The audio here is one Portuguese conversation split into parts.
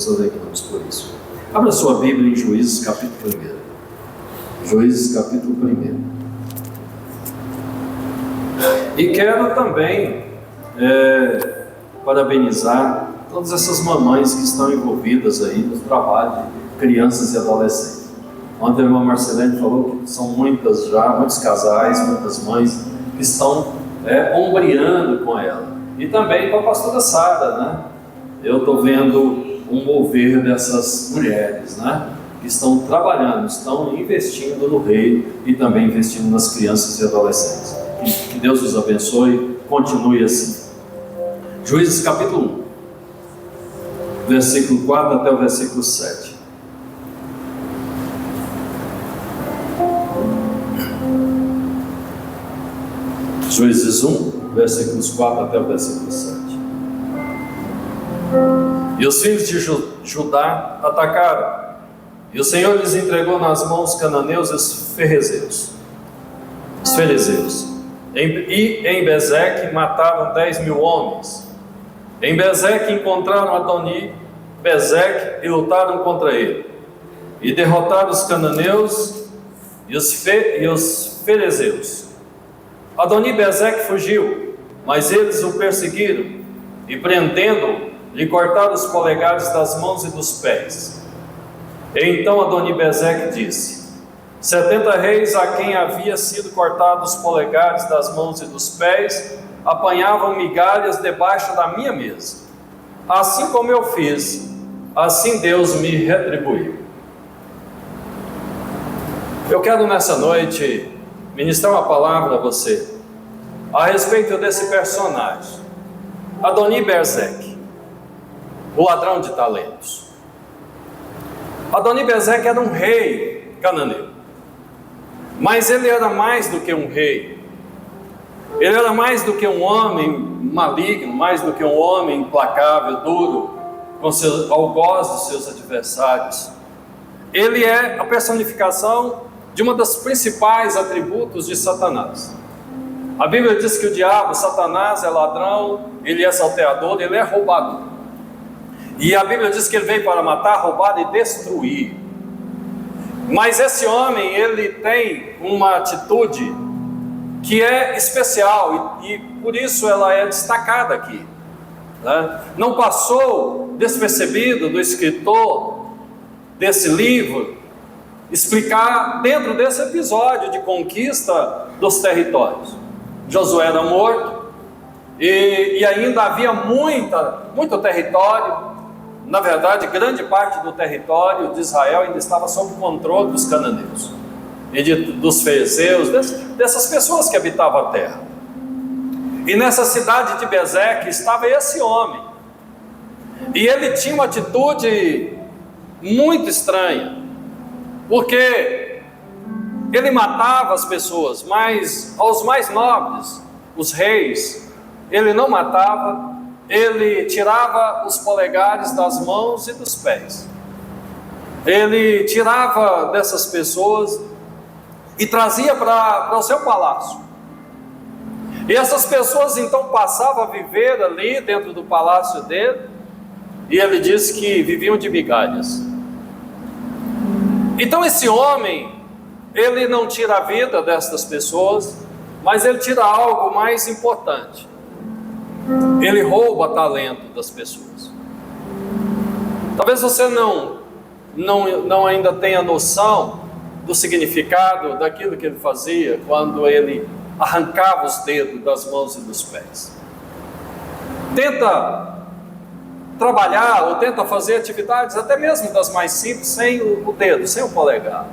nos alegramos por isso. Abra sua Bíblia em Juízes capítulo 1. Juízes capítulo 1. E quero também parabenizar todas essas mamães que estão envolvidas aí no trabalho de crianças e adolescentes. Ontem a irmã Marcelene falou que são muitos casais, muitas mães que estão ombreando com ela. E também com a pastora Sara, né? Eu estou vendo um mover dessas mulheres, né? Que estão trabalhando, estão investindo no reino e também investindo nas crianças e adolescentes. Que Deus os abençoe, continue assim. Juízes capítulo 1, versículo 4 até o versículo 7. Juízes 1, versículos 4 até o versículo 7. E os filhos de Judá atacaram, e o Senhor lhes entregou nas mãos os cananeus e os fariseus. E em Bezeque mataram 10.000 homens. Em Bezeque encontraram Adoni Bezeque e lutaram contra ele, e derrotaram os cananeus e os fariseus. Adoni Bezeque fugiu, mas eles o perseguiram, e prendendo-o, lhe cortaram os polegares das mãos e dos pés. E então Adoni Bezeque disse: 70 reis a quem havia sido cortados os polegares das mãos e dos pés apanhavam migalhas debaixo da minha mesa. Assim como eu fiz, assim Deus me retribuiu. Eu quero nessa noite ministrar uma palavra a você a respeito desse personagem, Adoni Bezeque, o ladrão de talentos. Adoni Bezeque era um rei cananeu, mas ele era mais do que um rei. Ele era mais do que um homem maligno, mais do que um homem implacável, duro, algoz dos seus adversários. Ele é a personificação de uma das principais atributos de Satanás. A Bíblia diz que o diabo, Satanás, é ladrão, ele é salteador, ele é roubador. E a Bíblia diz que ele veio para matar, roubar e destruir. Mas esse homem, ele tem uma atitude que é especial e por isso ela é destacada aqui, né? Não passou despercebido do escritor desse livro explicar dentro desse episódio de conquista dos territórios. Josué era morto e ainda havia muito território. Na verdade, grande parte do território de Israel ainda estava sob o controle dos cananeus e dos fariseus, dessas pessoas que habitavam a terra. E nessa cidade de Bezeque estava esse homem, e ele tinha uma atitude muito estranha, porque ele matava as pessoas, mas aos mais nobres, os reis, ele não matava. Ele tirava os polegares das mãos e dos pés. Ele tirava dessas pessoas e trazia para o seu palácio. E essas pessoas então passavam a viver ali dentro do palácio dele, e ele diz que viviam de migalhas. Então esse homem, ele não tira a vida destas pessoas, mas ele tira algo mais importante. Ele rouba talento das pessoas. Talvez você não ainda tenha noção do significado daquilo que ele fazia quando ele arrancava os dedos das mãos e dos pés. Tenta trabalhar ou tenta fazer atividades até mesmo das mais simples sem o dedo, sem o polegar.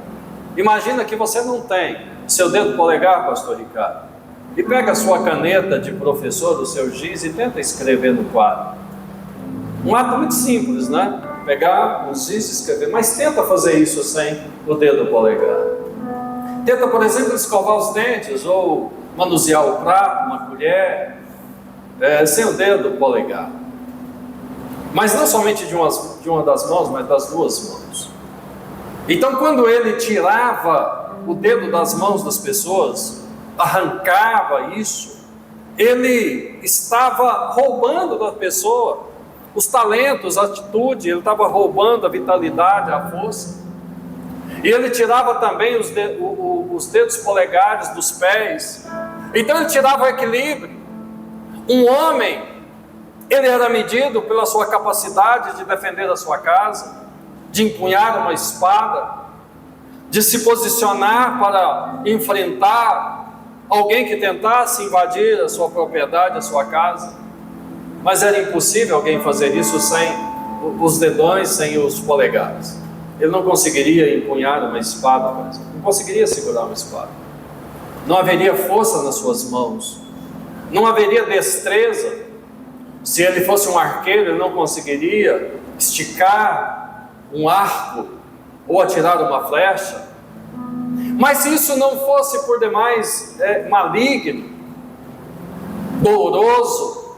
Imagina que você não tem seu dedo polegar, pastor Ricardo, e pega a sua caneta de professor do seu giz e tenta escrever no quadro. Um ato muito simples, né? Pegar um giz e escrever, mas tenta fazer isso sem o dedo polegar. Tenta, por exemplo, escovar os dentes ou manusear o prato, uma colher, sem o dedo polegar. Mas não somente de uma das mãos, mas das duas mãos. Então, quando ele tirava o dedo das mãos das pessoas, arrancava isso, ele estava roubando da pessoa os talentos, a atitude, ele estava roubando a vitalidade, a força. E ele tirava também os dedos polegares dos pés. Então ele tirava o equilíbrio. Um homem, ele era medido pela sua capacidade de defender a sua casa, de empunhar uma espada, de se posicionar para enfrentar alguém que tentasse invadir a sua propriedade, a sua casa. Mas era impossível alguém fazer isso sem os dedões, sem os polegares. Ele não conseguiria empunhar uma espada, por exemplo. Não conseguiria segurar uma espada. Não haveria força nas suas mãos. Não haveria destreza. Se ele fosse um arqueiro, ele não conseguiria esticar um arco ou atirar uma flecha. Mas se isso não fosse por demais maligno, doloroso,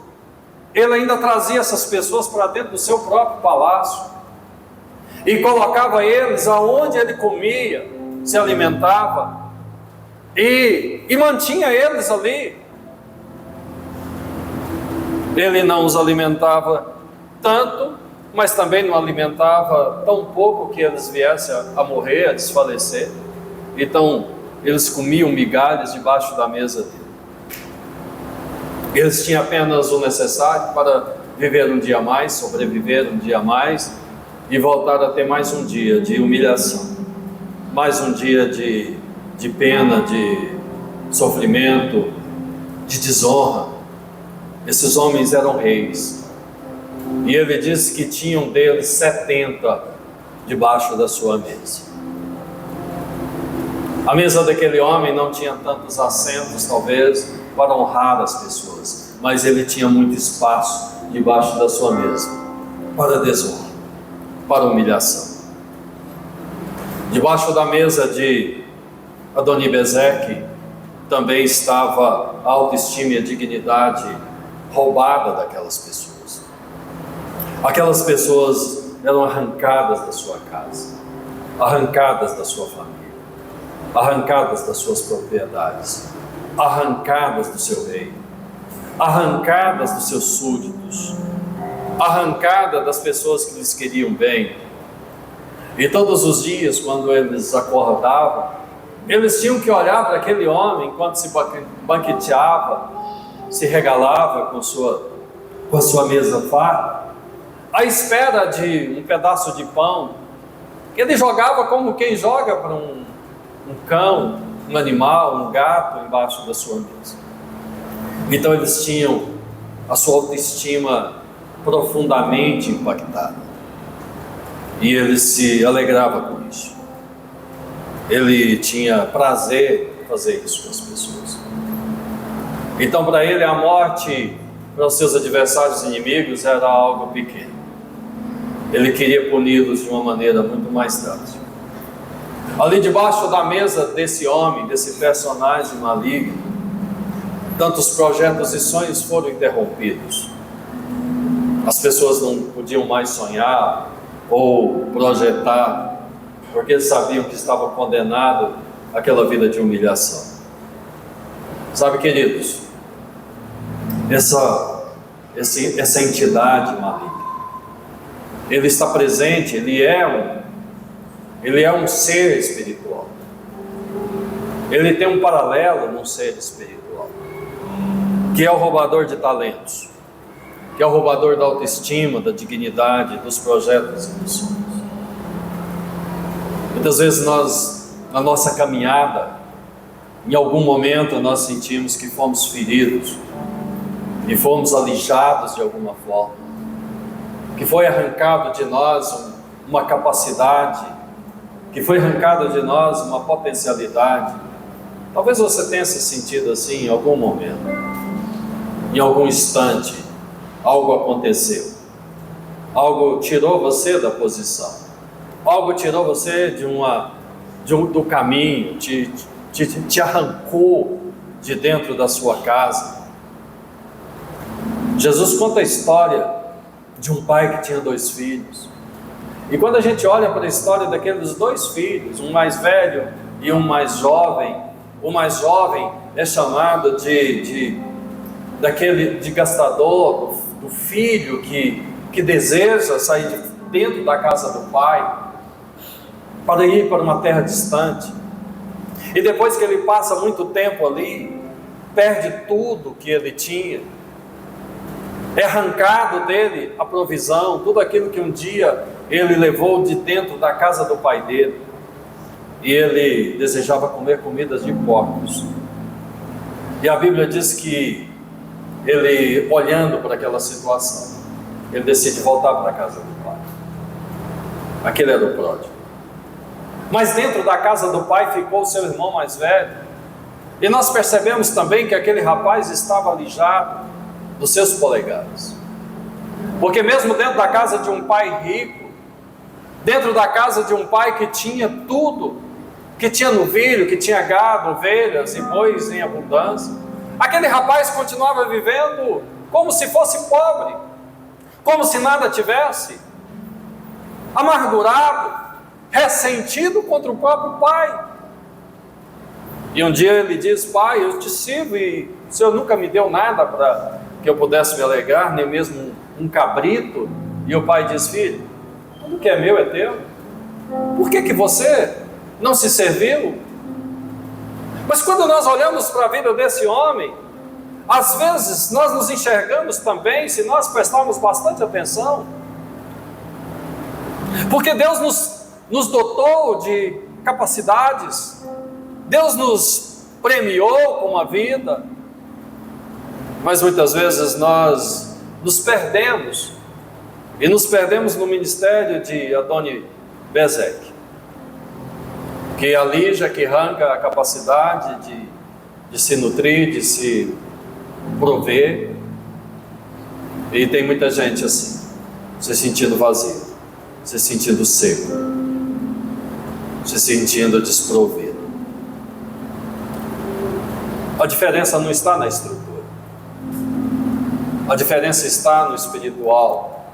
ele ainda trazia essas pessoas para dentro do seu próprio palácio e colocava eles aonde ele comia, se alimentava e mantinha eles ali. Ele não os alimentava tanto, mas também não alimentava tão pouco que eles viessem a morrer, a desfalecer. Então eles comiam migalhas debaixo da mesa dele. Eles tinham apenas o necessário para viver um dia mais, sobreviver um dia mais e voltar a ter mais um dia de humilhação, mais um dia de pena, de sofrimento, de desonra. Esses homens eram reis e ele disse que tinham deles 70 debaixo da sua mesa. A mesa daquele homem não tinha tantos assentos, talvez, para honrar as pessoas, mas ele tinha muito espaço debaixo da sua mesa para desonra, para humilhação. Debaixo da mesa de Adoni-Bezeque também estava a autoestima e a dignidade roubada daquelas pessoas. Aquelas pessoas eram arrancadas da sua casa, arrancadas da sua família, arrancadas das suas propriedades, arrancadas do seu reino, arrancadas dos seus súditos, arrancadas das pessoas que lhes queriam bem. E todos os dias, quando eles acordavam, eles tinham que olhar para aquele homem enquanto se banqueteava, se regalava com a sua mesa farta, à espera de um pedaço de pão, que ele jogava como quem joga para um cão, um animal, um gato embaixo da sua mesa. Então eles tinham a sua autoestima profundamente impactada. E ele se alegrava com isso. Ele tinha prazer em fazer isso com as pessoas. Então para ele a morte, para os seus adversários inimigos, era algo pequeno. Ele queria puni-los de uma maneira muito mais drástica. Ali debaixo da mesa desse homem, desse personagem maligno, tantos projetos e sonhos foram interrompidos. As pessoas não podiam mais sonhar ou projetar, porque eles sabiam que estavam condenados àquela vida de humilhação. Sabe, queridos, essa entidade maligna, ele está presente, ele é um ser espiritual. Ele tem um paralelo num ser espiritual, que é o roubador de talentos, que é o roubador da autoestima, da dignidade, dos projetos e dos sonhos. Muitas vezes nós, na nossa caminhada, em algum momento nós sentimos que fomos feridos, que fomos alijados de alguma forma, que foi arrancado de nós uma capacidade, que foi arrancado de nós uma potencialidade. Talvez você tenha se sentido assim em algum momento, em algum instante, algo aconteceu, algo tirou você da posição, algo tirou você do caminho, te arrancou de dentro da sua casa. Jesus conta a história de um pai que tinha 2 filhos. E quando a gente olha para a história daqueles 2 filhos, um mais velho e um mais jovem, o mais jovem é chamado de gastador, do filho que que deseja sair de dentro da casa do pai para ir para uma terra distante. E depois que ele passa muito tempo ali, perde tudo que ele tinha. É arrancado dele a provisão, tudo aquilo que um dia ele levou de dentro da casa do pai dele. E ele desejava comer comidas de porcos. E a Bíblia diz que ele, olhando para aquela situação, ele decide voltar para a casa do pai. Aquele era o pródigo. Mas dentro da casa do pai ficou o seu irmão mais velho. E nós percebemos também que aquele rapaz estava alijado dos seus polegares. Porque mesmo dentro da casa de um pai rico, dentro da casa de um pai que tinha tudo, que tinha novilho, que tinha gado, ovelhas e bois em abundância, aquele rapaz continuava vivendo como se fosse pobre, como se nada tivesse, amargurado, ressentido contra o próprio pai. E um dia ele diz: pai, eu te sirvo e o senhor nunca me deu nada para que eu pudesse me alegrar, nem mesmo um cabrito. E o pai diz: filho, tudo que é meu é teu, por que você não se serviu? Mas quando nós olhamos para a vida desse homem, às vezes nós nos enxergamos também, se nós prestarmos bastante atenção, porque Deus nos dotou de capacidades, Deus nos premiou com uma vida, mas muitas vezes nós nos perdemos, e nos perdemos no ministério de Adoni-Bezek, que alija, que arranca a capacidade de se nutrir, de se prover. E tem muita gente assim, se sentindo vazio, se sentindo seco, se sentindo desprovido. A diferença não está na estrutura, a diferença está no espiritual,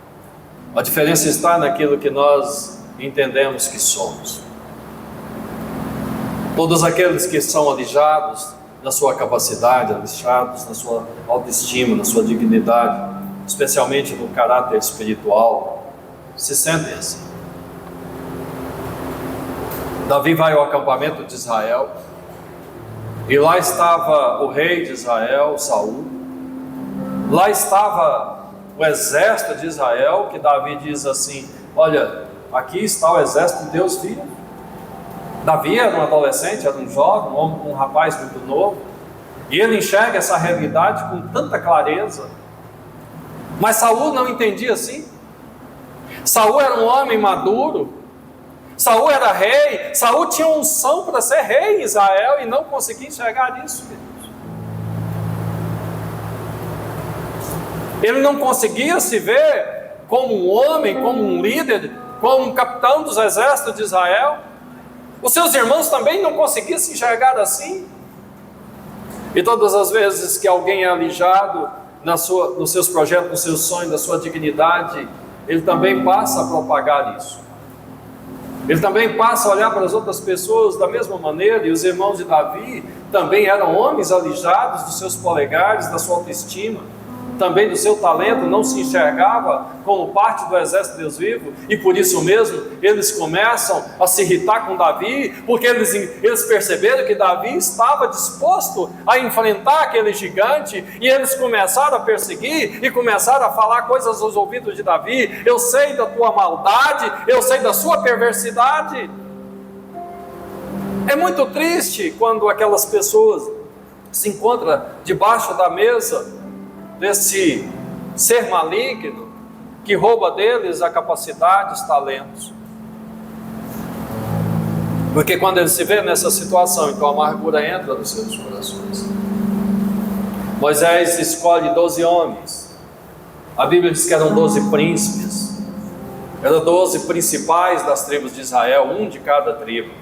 a diferença está naquilo que nós entendemos que somos. Todos aqueles que são alijados na sua capacidade, alijados na sua autoestima, na sua dignidade, especialmente no caráter espiritual, se sentem assim. Davi vai ao acampamento de Israel, e lá estava o rei de Israel, Saul. Lá estava o exército de Israel, que Davi diz assim: olha, aqui está o exército de Deus vivo. Davi era um adolescente, era um jovem, um rapaz muito novo, e ele enxerga essa realidade com tanta clareza. Mas Saul não entendia assim. Saul era um homem maduro, Saul era rei, Saul tinha unção para ser rei em Israel e não conseguia enxergar isso, queridos. Ele não conseguia se ver como um homem, como um líder, como um capitão dos exércitos de Israel. Os seus irmãos também não conseguiam se enxergar assim. E todas as vezes que alguém é alijado nos seus projetos, nos seus sonhos, na sua dignidade, ele também passa a propagar isso. Ele também passa a olhar para as outras pessoas da mesma maneira. E os irmãos de Davi também eram homens alijados dos seus polegares, da sua autoestima, também do seu talento, não se enxergava como parte do exército de Deus vivo, e por isso mesmo eles começam a se irritar com Davi, porque eles perceberam que Davi estava disposto a enfrentar aquele gigante, e eles começaram a perseguir e começaram a falar coisas aos ouvidos de Davi: eu sei da tua maldade, eu sei da sua perversidade. É muito triste quando aquelas pessoas se encontram debaixo da mesa desse ser maligno que rouba deles a capacidade, os talentos. Porque quando ele se vê nessa situação, então a amargura entra nos seus corações. Moisés escolhe 12 homens. A Bíblia diz que eram 12 príncipes. Eram 12 principais das tribos de Israel, um de cada tribo.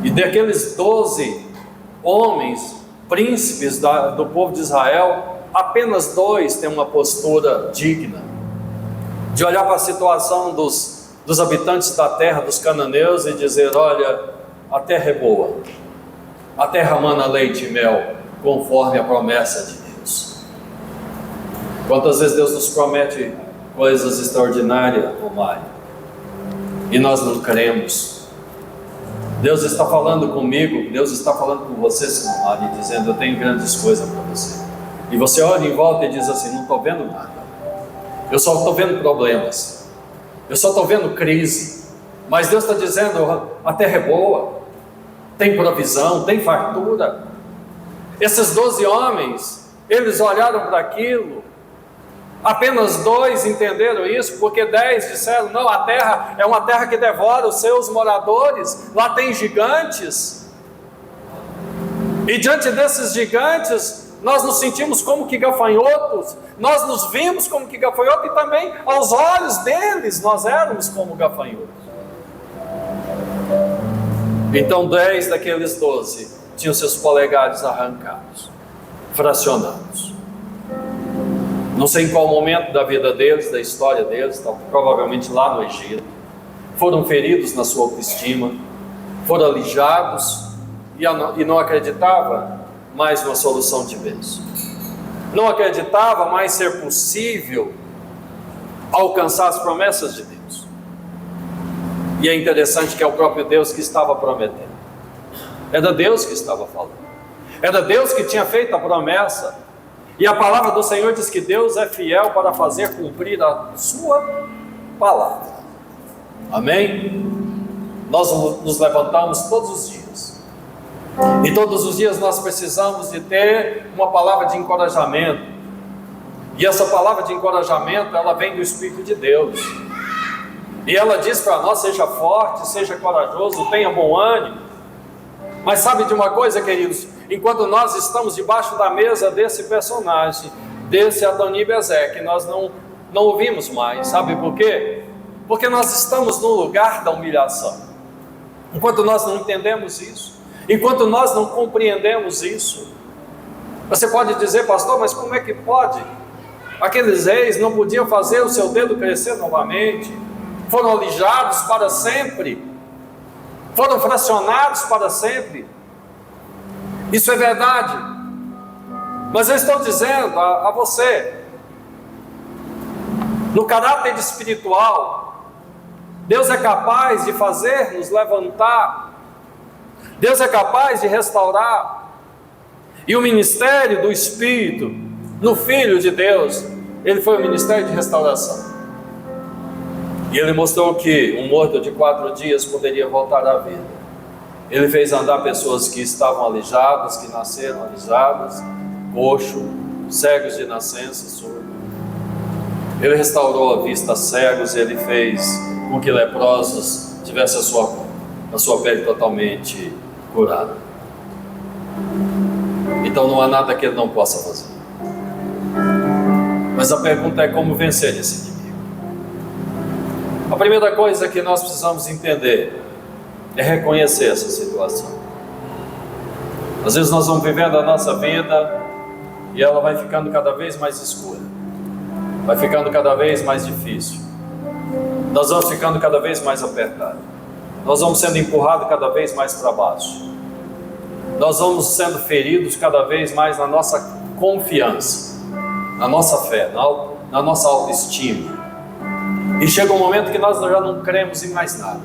E daqueles 12 homens, príncipes do povo de Israel, apenas 2 têm uma postura digna de olhar para a situação dos habitantes da terra, dos cananeus, e dizer: olha, a terra é boa, a terra mana leite e mel, conforme a promessa de Deus. Quantas vezes Deus nos promete coisas extraordinárias, Romário, e nós não cremos. Deus está falando comigo, Deus está falando com você, Romário, e dizendo: eu tenho grandes coisas para você. E você olha em volta e diz assim: não estou vendo nada, eu só estou vendo problemas, eu só estou vendo crise. Mas Deus está dizendo: a terra é boa, tem provisão, tem fartura. Esses 12 homens, eles olharam para aquilo, apenas 2 entenderam isso, porque 10 disseram: não, a terra é uma terra que devora os seus moradores, lá tem gigantes. E diante desses gigantes, nós nos sentimos como que gafanhotos, nós nos vimos como que gafanhotos, e também aos olhos deles nós éramos como gafanhotos. Então 10 daqueles 12 tinham seus polegares arrancados, fracionados. Não sei em qual momento da vida deles, da história deles, provavelmente lá no Egito, foram feridos na sua autoestima, foram alijados e não acreditava mais numa solução de bênção. Não acreditava mais ser possível alcançar as promessas de Deus. E é interessante que é o próprio Deus que estava prometendo. Era Deus que estava falando. Era Deus que tinha feito a promessa. E a palavra do Senhor diz que Deus é fiel para fazer cumprir a sua palavra. Amém? Nós nos levantamos todos os dias. E todos os dias nós precisamos de ter uma palavra de encorajamento. E essa palavra de encorajamento, ela vem do Espírito de Deus. E ela diz para nós: seja forte, seja corajoso, tenha bom ânimo. Mas sabe de uma coisa, queridos? Enquanto nós estamos debaixo da mesa desse personagem, desse Adoni-Bezek, nós não ouvimos mais. Sabe por quê? Porque nós estamos no lugar da humilhação. Enquanto nós não entendemos isso, enquanto nós não compreendemos isso, você pode dizer: pastor, mas como é que pode? Aqueles reis não podiam fazer o seu dedo crescer novamente, foram alijados para sempre, foram fracionados para sempre. Isso é verdade, mas eu estou dizendo a você, no caráter espiritual, Deus é capaz de fazer nos levantar, Deus é capaz de restaurar. E o ministério do Espírito no Filho de Deus, ele foi um ministério de restauração. E ele mostrou que um morto de 4 dias poderia voltar à vida. Ele fez andar pessoas que estavam aleijadas, que nasceram aleijadas, coxo, cegos de nascença, surdo. Ele restaurou a vista a cegos, ele fez com que leprosos tivessem a sua pele totalmente curada. Então não há nada que ele não possa fazer. Mas a pergunta é: como vencer esse inimigo? A primeira coisa que nós precisamos entender é reconhecer essa situação. Às vezes nós vamos vivendo a nossa vida e ela vai ficando cada vez mais escura, vai ficando cada vez mais difícil, nós vamos ficando cada vez mais apertados, nós vamos sendo empurrados cada vez mais para baixo, nós vamos sendo feridos cada vez mais na nossa confiança, na nossa fé, na nossa autoestima. E chega um momento que nós já não cremos em mais nada,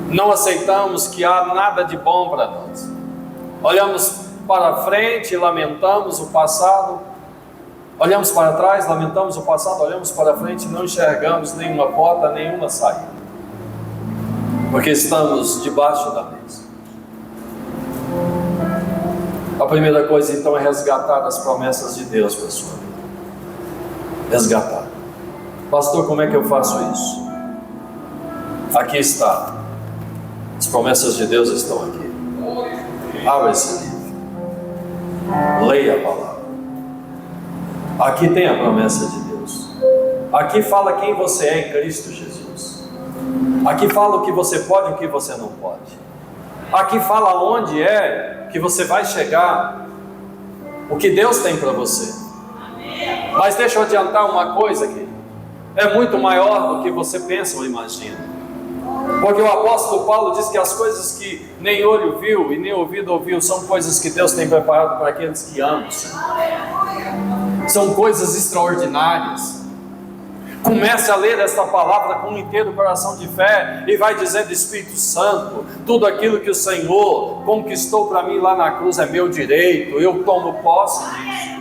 não aceitamos que há nada de bom para nós. Olhamos para frente e lamentamos o passado, olhamos para trás, lamentamos o passado, olhamos para frente e não enxergamos nenhuma porta, nenhuma saída, porque estamos debaixo da mesa. A primeira coisa então é resgatar as promessas de Deus para a sua vida. Resgatar. Pastor, como é que eu faço isso? Aqui está. As promessas de Deus estão aqui. Abra esse livro, leia a palavra. Aqui tem a promessa de Deus. Aqui fala quem você é em Cristo Jesus. Aqui fala o que você pode e o que você não pode. Aqui fala onde é que você vai chegar, o que Deus tem para você. Mas deixa eu adiantar uma coisa aqui: é muito maior do que você pensa ou imagina. Porque o apóstolo Paulo diz que as coisas que nem olho viu e nem ouvido ouviu são coisas que Deus tem preparado para aqueles que amam o Senhor. São coisas extraordinárias. Comece a ler esta palavra com um inteiro coração de fé e vai dizendo: Espírito Santo, tudo aquilo que o Senhor conquistou para mim lá na cruz é meu direito, eu tomo posse disso.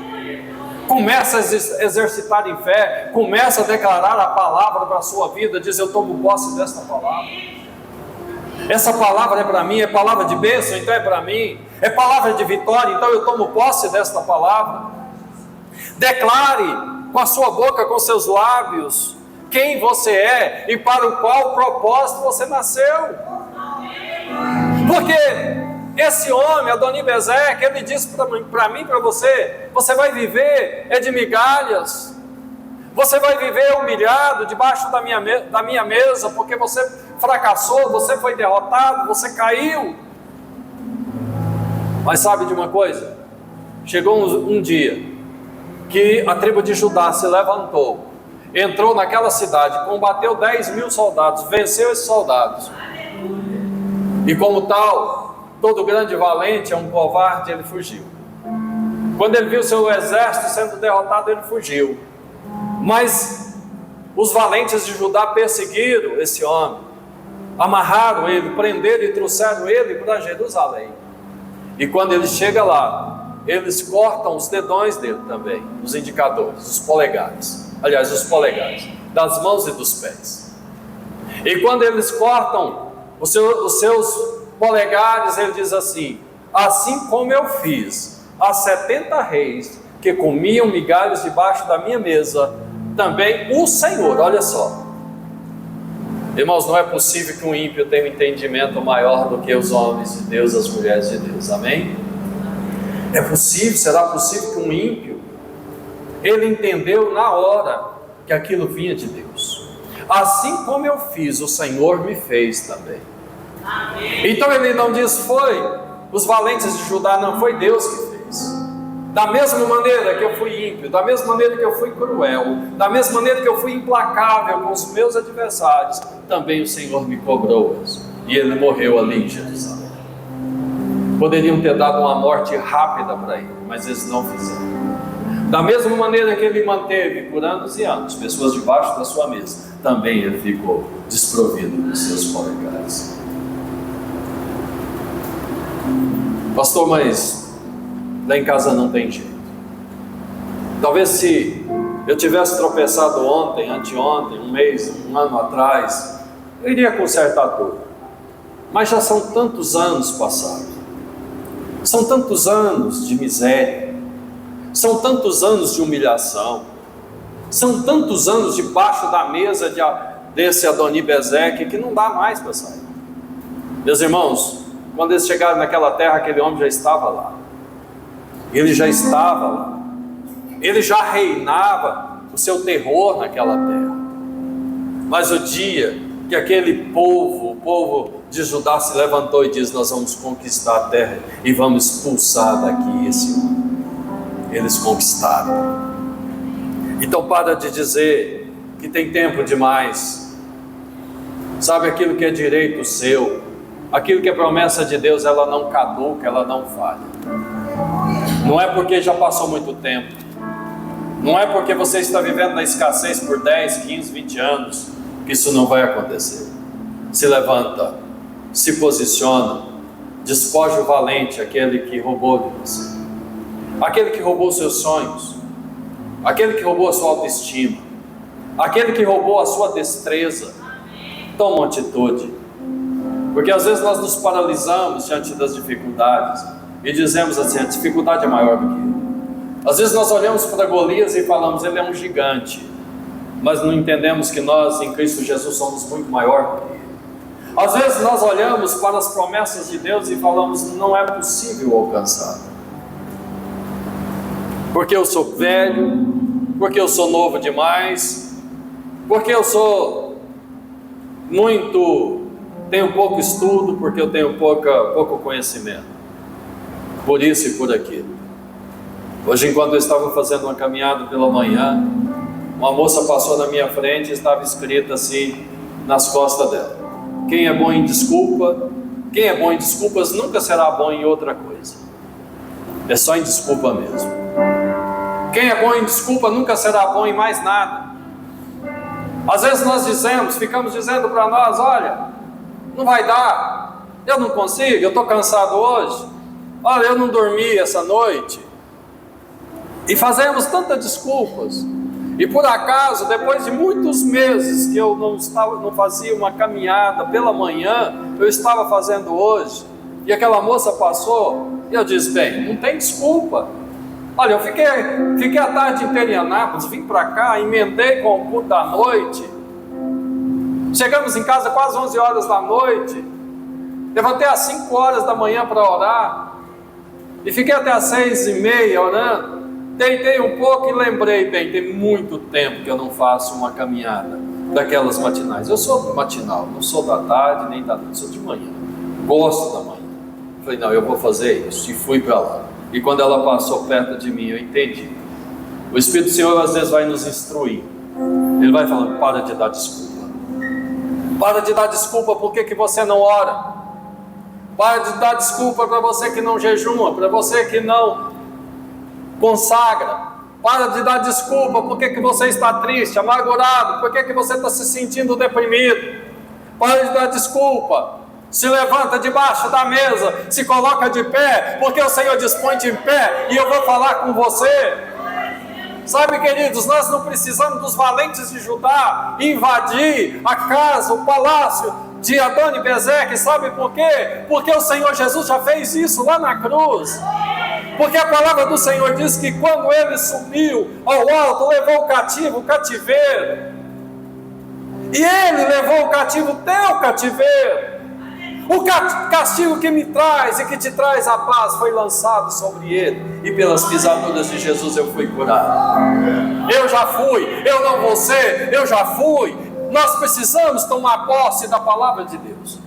Começa a exercitar em fé, começa a declarar a palavra para a sua vida, diz: eu tomo posse desta palavra. Essa palavra é para mim, é palavra de bênção, então é para mim, é palavra de vitória, então eu tomo posse desta palavra. Declare com a sua boca, com seus lábios, quem você é e para o qual propósito você nasceu. Porque esse homem, Adoni-Bezeque, ele disse para mim, para você: você vai viver de migalhas, você vai viver humilhado debaixo da minha mesa, porque você fracassou, você foi derrotado, você caiu. Mas sabe de uma coisa? Chegou um dia que a tribo de Judá se levantou, entrou naquela cidade, combateu 10.000 soldados, venceu esses soldados, e como tal, todo grande valente é um covarde, ele fugiu. Quando ele viu seu exército sendo derrotado, ele fugiu. Mas os valentes de Judá perseguiram esse homem, amarraram ele, prenderam e trouxeram ele para Jerusalém. E quando ele chega lá, eles cortam os dedões dele também, os indicadores, os polegares, das mãos e dos pés. E quando eles cortam os seus polegares, ele diz assim: assim como eu fiz a 70 reis que comiam migalhas debaixo da minha mesa, também o Senhor, olha só. Irmãos, não é possível que um ímpio tenha um entendimento maior do que os homens de Deus, as mulheres de Deus, amém? É possível, será possível que um ímpio, ele entendeu na hora que aquilo vinha de Deus. Assim como eu fiz, o Senhor me fez também. Amém. Então ele não diz foi os valentes de Judá, não, foi Deus que fez. Da mesma maneira que eu fui ímpio, da mesma maneira que eu fui cruel, da mesma maneira que eu fui implacável com os meus adversários, também o Senhor me cobrou isso. E ele morreu ali em Jerusalém. Poderiam ter dado uma morte rápida para ele, mas eles não fizeram. Da mesma maneira que ele manteve por anos e anos pessoas debaixo da sua mesa, também ele ficou desprovido dos seus polegares. Pastor, mas lá em casa não tem jeito. Talvez se eu tivesse tropeçado ontem, anteontem, um mês, um ano atrás, eu iria consertar tudo. Mas já são tantos anos passados. São tantos anos de miséria, são tantos anos de humilhação, são tantos anos debaixo da mesa desse Adoni-Bezeque que não dá mais para sair. Meus irmãos, quando eles chegaram naquela terra, aquele homem já estava lá, ele já estava lá, ele já reinava o seu terror naquela terra. Mas o dia que aquele povo, o povo de Judá se levantou e disse: nós vamos conquistar a terra e vamos expulsar daqui esse homem. Eles conquistaram. Então para de dizer que tem tempo demais. Sabe, aquilo que é direito seu, aquilo que é promessa de Deus, ela não caduca, ela não falha. Não é porque já passou muito tempo, não é porque você está vivendo na escassez por 10, 15, 20 anos que isso não vai acontecer. Se levanta, se posiciona, despoja o valente, aquele que roubou de você, aquele que roubou seus sonhos, aquele que roubou a sua autoestima, aquele que roubou a sua destreza. Toma uma atitude, porque às vezes nós nos paralisamos diante das dificuldades e dizemos assim: a dificuldade é maior do que eu. Às vezes nós olhamos para Golias e falamos: ele é um gigante, mas não entendemos que nós em Cristo Jesus somos muito maior do que ele. Às vezes nós olhamos para as promessas de Deus e falamos: não é possível alcançar, porque eu sou velho, porque eu sou novo demais, porque eu tenho pouco estudo, porque eu tenho pouco conhecimento, por isso e por aquilo. Hoje, enquanto eu estava fazendo uma caminhada pela manhã, uma moça passou na minha frente e estava escrito assim nas costas dela: quem é bom em desculpas nunca será bom em outra coisa. É só em desculpa mesmo. Quem é bom em desculpa nunca será bom em mais nada. Às vezes nós ficamos dizendo para nós: olha, não vai dar, eu não consigo, eu estou cansado hoje, olha, eu não dormi essa noite. E fazemos tantas desculpas. E por acaso, depois de muitos meses que eu não fazia uma caminhada pela manhã, eu estava fazendo hoje, e aquela moça passou, e eu disse: bem, não tem desculpa. Olha, eu fiquei a tarde inteira em Anápolis, vim para cá, emendei com o culto da noite, chegamos em casa quase 11 horas da noite, levantei às 5 horas da manhã para orar, e fiquei até às 6h30 orando. Deitei um pouco e lembrei: bem, tem muito tempo que eu não faço uma caminhada daquelas matinais. Eu sou matinal, não sou da tarde nem da noite, sou de manhã, gosto da manhã. Falei: não, eu vou fazer isso, e fui para lá. E quando ela passou perto de mim, eu entendi. O Espírito do Senhor às vezes vai nos instruir. Ele vai falando: para de dar desculpa. Para de dar desculpa porque que você não ora. Para de dar desculpa para você que não jejuma, para você que não consagra. Para de dar desculpa porque que você está triste, amargurado, porque que você está se sentindo deprimido. Para de dar desculpa. Se levanta debaixo da mesa, se coloca de pé, porque o Senhor diz: põe de pé e eu vou falar com você. Sabe, queridos, nós não precisamos dos valentes de Judá invadir a casa, o palácio de Adoni-Bezeque. Sabe por quê? Porque o Senhor Jesus já fez isso lá na cruz. Porque a palavra do Senhor diz que quando Ele subiu ao alto, levou o cativo, o cativeiro. E Ele levou o cativo, o teu cativeiro. O castigo que me traz e que te traz a paz foi lançado sobre Ele, e pelas pisaduras de Jesus eu fui curado. Eu já fui, eu não vou ser, eu já fui. Nós precisamos tomar posse da palavra de Deus.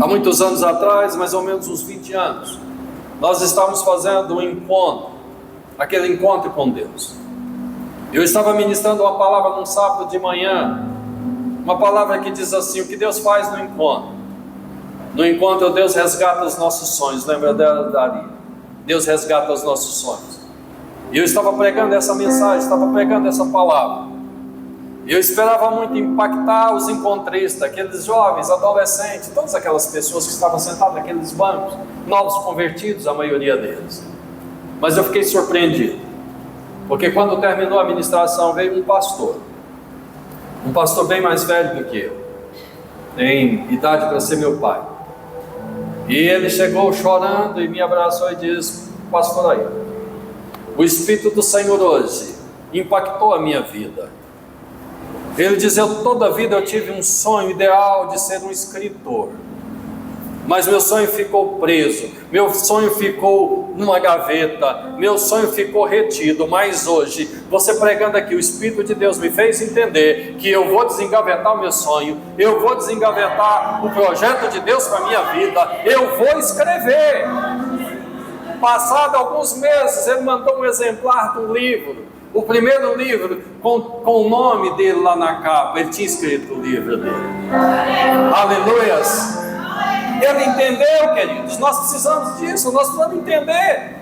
Há muitos anos atrás, mais ou menos uns 20 anos, nós estávamos fazendo um encontro, aquele encontro com Deus. Eu estava ministrando uma palavra num sábado de manhã, uma palavra que diz assim: o que Deus faz no encontro? No encontro Deus resgata os nossos sonhos. Lembra dela, Daria? Deus resgata os nossos sonhos. E eu estava pregando essa mensagem, estava pregando essa palavra. Eu esperava muito impactar os encontristas, aqueles jovens, adolescentes, todas aquelas pessoas que estavam sentadas naqueles bancos, novos convertidos, a maioria deles. Mas eu fiquei surpreendido, porque quando terminou a ministração, veio um pastor bem mais velho do que eu, tem idade para ser meu pai. E ele chegou chorando e me abraçou e disse: pastor, aí, o Espírito do Senhor hoje impactou a minha vida. Ele diz: toda a vida eu tive um sonho ideal de ser um escritor, mas meu sonho ficou preso, meu sonho ficou numa gaveta, meu sonho ficou retido. Mas hoje, você pregando aqui, o Espírito de Deus me fez entender que eu vou desengavetar o meu sonho, eu vou desengavetar o projeto de Deus para a minha vida, eu vou escrever. Passado alguns meses, ele mandou um exemplar do livro, o primeiro livro, com o nome dele lá na capa. Ele tinha escrito o livro dele. Aleluias! Ele entendeu, queridos. Nós precisamos disso, nós precisamos entender.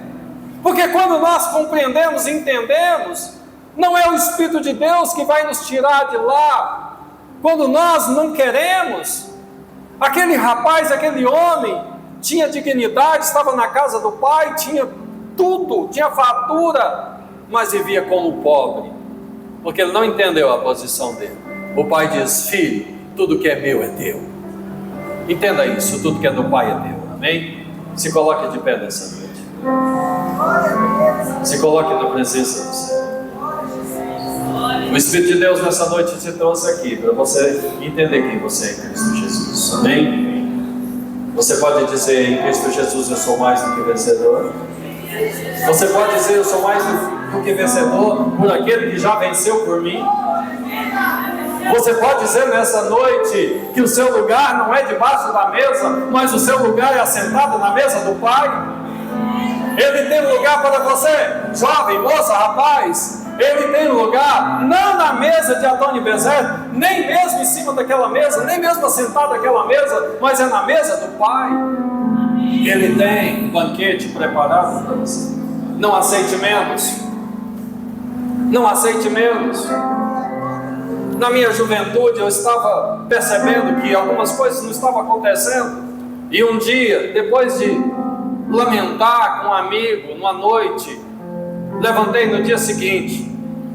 Porque quando nós compreendemos e entendemos, não é o Espírito de Deus que vai nos tirar de lá. Quando nós não queremos, aquele rapaz, aquele homem, tinha dignidade, estava na casa do pai, tinha tudo, tinha fartura, mas vivia como pobre, porque ele não entendeu a posição dele. O pai diz: filho, tudo que é meu é teu. Entenda isso, tudo que é do pai é teu. Amém? Se coloque de pé nessa noite. Se coloque na presença do Senhor. O Espírito de Deus nessa noite te trouxe aqui para você entender quem você é em Cristo Jesus. Amém? Você pode dizer: em Cristo Jesus eu sou mais do que vencedor. Você pode dizer: eu sou mais do que vencedor por aquele que já venceu por mim. Você pode dizer nessa noite que o seu lugar não é debaixo da mesa, mas o seu lugar é assentado na mesa do Pai. Ele tem lugar para você, jovem, moça, rapaz. Ele tem lugar não na mesa de Adoni-Bezeque, nem mesmo em cima daquela mesa, nem mesmo assentado naquela mesa, mas é na mesa do Pai. Ele tem um banquete preparado para você. Não aceite menos. Não aceite menos. Na minha juventude eu estava percebendo que algumas coisas não estavam acontecendo, e um dia, depois de lamentar com um amigo numa noite, levantei no dia seguinte,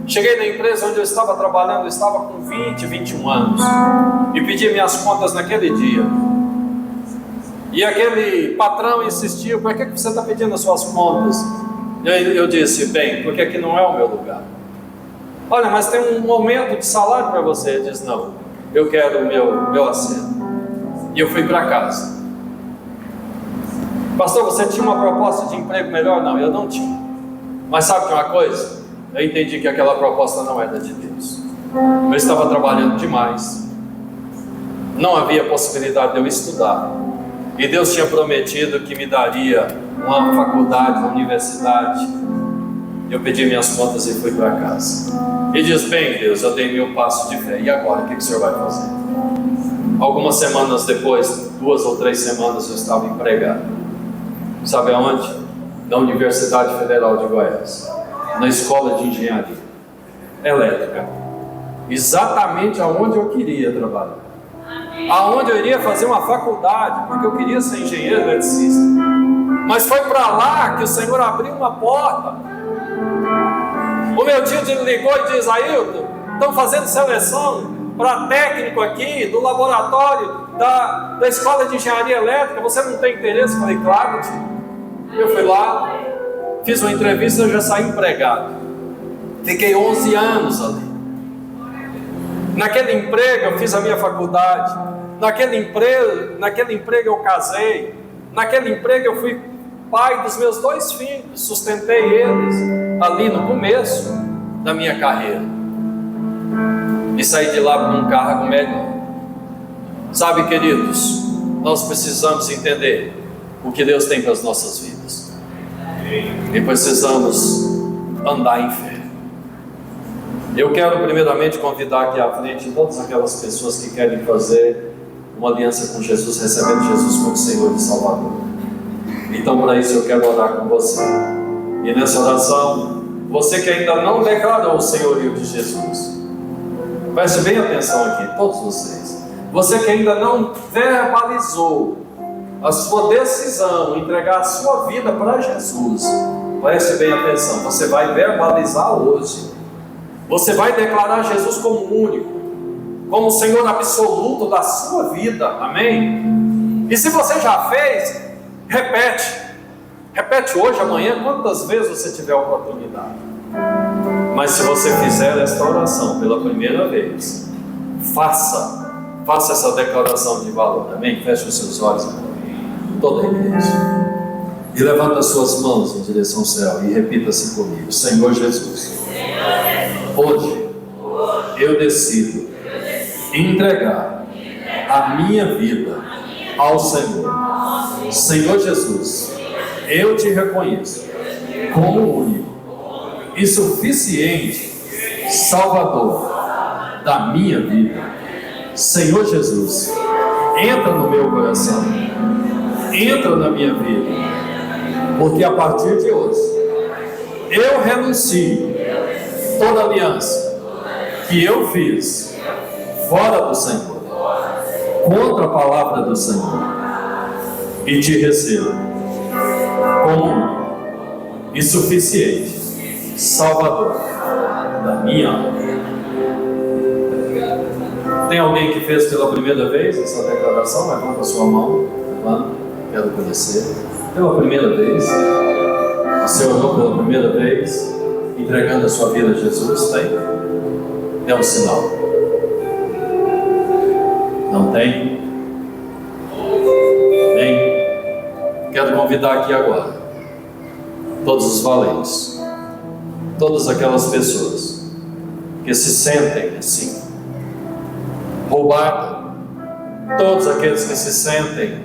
cheguei na empresa onde eu estava trabalhando, eu estava com 20, 21 anos, e pedi minhas contas naquele dia. E aquele patrão insistiu: por que você está pedindo as suas contas? Eu disse: bem, porque aqui não é o meu lugar. Olha, mas tem um aumento de salário para você. Ele disse: não, eu quero o meu assento. E eu fui para casa. Pastor, você tinha uma proposta de emprego melhor? Não, eu não tinha. Mas sabe de uma coisa? Eu entendi que aquela proposta não era de Deus. Eu estava trabalhando demais, não havia possibilidade de eu estudar, e Deus tinha prometido que me daria uma faculdade, uma universidade. Eu pedi minhas contas e fui para casa. E diz: bem, Deus, eu dei meu passo de fé, e agora, o que o Senhor vai fazer? Algumas semanas depois, 2 ou 3 semanas, eu estava empregado. Sabe aonde? Na Universidade Federal de Goiás, na Escola de Engenharia Elétrica, exatamente aonde eu queria trabalhar, aonde eu iria fazer uma faculdade, porque eu queria ser engenheiro eletricista. Mas foi para lá que o Senhor abriu uma porta. O meu tio ligou e disse: Ailton, estão fazendo seleção para técnico aqui do laboratório da Escola de Engenharia Elétrica, você não tem interesse? Eu falei: claro, tio. Eu fui lá, fiz uma entrevista, eu já saí empregado. Fiquei 11 anos ali. Naquele emprego eu fiz a minha faculdade. Naquele emprego eu casei. Naquele emprego eu fui pai dos meus 2 filhos, sustentei eles ali no começo da minha carreira. E saí de lá com um cargo melhor. Sabe, queridos, nós precisamos entender o que Deus tem para as nossas vidas. E precisamos andar em fé. Eu quero primeiramente convidar aqui à frente todas aquelas pessoas que querem fazer uma aliança com Jesus, recebendo Jesus como Senhor e Salvador. Então, para isso eu quero orar com você. E nessa oração, você que ainda não declarou o senhorio de Jesus, preste bem atenção aqui, todos vocês. Você que ainda não verbalizou a sua decisão, entregar a sua vida para Jesus, preste bem atenção, você vai verbalizar hoje. Você vai declarar Jesus como único, como o Senhor absoluto da sua vida, amém? E se você já fez, repete hoje, amanhã, quantas vezes você tiver a oportunidade. Mas se você fizer esta oração pela primeira vez, faça essa declaração de valor, amém? Feche os seus olhos, toda a igreja, e levanta as suas mãos em direção ao céu e repita-se comigo: Senhor Jesus, hoje eu decido entregar a minha vida ao Senhor. Senhor Jesus, eu te reconheço como único e suficiente Salvador da minha vida. Senhor Jesus, entra no meu coração, entra na minha vida, porque a partir de hoje eu renuncio toda aliança que eu fiz fora do Senhor, contra a palavra do Senhor, e te recebo como único e suficiente Salvador da minha alma. Tem alguém que fez pela primeira vez essa declaração? Levanta a sua mão. Levanta, quero conhecer. Pela primeira vez, você orou pela primeira vez, entregando a sua vida a Jesus? Tem? Dê um sinal. Não tem? Tem? Quero convidar aqui agora todos os valentes, todas aquelas pessoas que se sentem assim, roubadas, todos aqueles que se sentem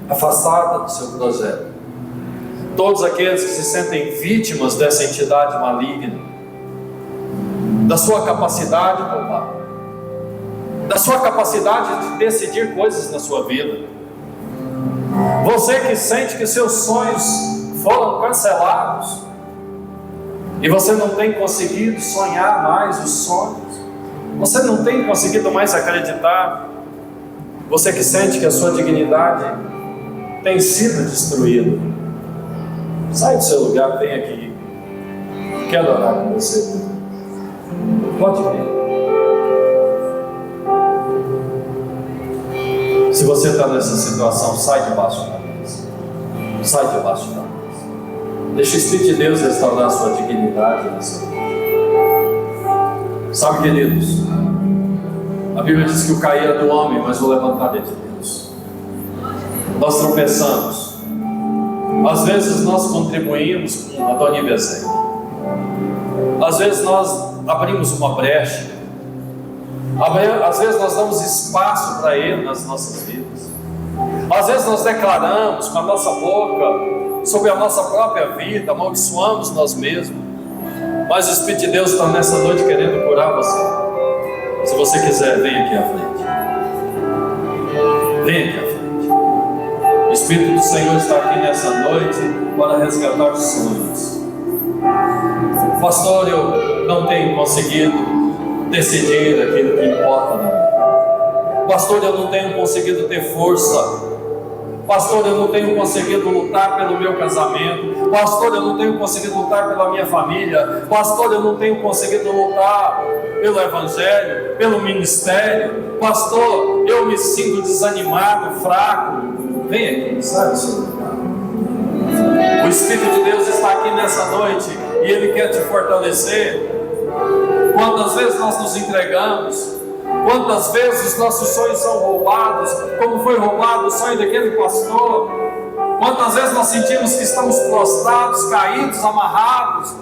afastados do seu projeto, todos aqueles que se sentem vítimas dessa entidade maligna, da sua capacidade de roubar, da sua capacidade de decidir coisas na sua vida. Você que sente que seus sonhos foram cancelados e você não tem conseguido sonhar mais os sonhos. Você não tem conseguido mais acreditar? Você que sente que a sua dignidade tem sido destruída, sai do seu lugar, vem aqui. Quero orar com você. Pode vir. Se você está nessa situação, sai debaixo da mesa. Sai debaixo da mesa. Deixa o Espírito de Deus restaurar a sua dignidade nessa vida. Sabe, queridos, a Bíblia diz que o cair é do homem, mas o levantar é de Deus. Nós tropeçamos. Às vezes nós contribuímos com Adoni Bezek. Às vezes nós abrimos uma brecha. Às vezes nós damos espaço para Ele nas nossas vidas. Às vezes nós declaramos com a nossa boca sobre a nossa própria vida, amaldiçoamos nós mesmos. Mas o Espírito de Deus está nessa noite querendo curar você. Se você quiser, vem aqui à frente. Vem aqui à frente. O Espírito do Senhor está aqui nessa noite para resgatar os sonhos. Pastor, eu não tenho conseguido decidir aquilo que importa na minha vida. Pastor, eu não tenho conseguido ter força. Pastor, eu não tenho conseguido lutar pelo meu casamento. Pastor, eu não tenho conseguido lutar pela minha família. Pastor, eu não tenho conseguido lutar pelo Evangelho, pelo ministério. Pastor, eu me sinto desanimado, fraco. Vem aqui, sai do seu lugar. O Espírito de Deus está aqui nessa noite e Ele quer te fortalecer. Quantas vezes nós nos entregamos? Quantas vezes os nossos sonhos são roubados, como foi roubado o sonho daquele pastor? Quantas vezes nós sentimos que estamos prostrados, caídos, amarrados,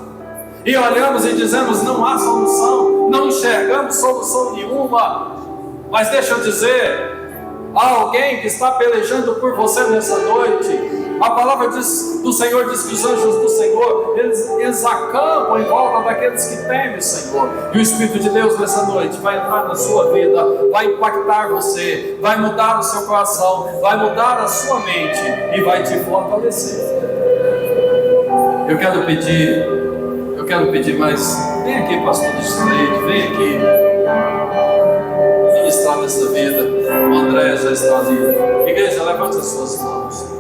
e olhamos e dizemos, não há solução, não enxergamos solução nenhuma. Mas deixa eu dizer, há alguém que está pelejando por você nessa noite. A palavra do Senhor diz que os anjos do Senhor, eles acampam em volta daqueles que temem o Senhor. E o Espírito de Deus nessa noite vai entrar na sua vida, vai impactar você, vai mudar o seu coração, vai mudar a sua mente e vai te fortalecer. Eu quero pedir, mas vem aqui, pastor Distrito, vem aqui ministrar nessa vida. O André já está ali. Igreja, levante as suas mãos.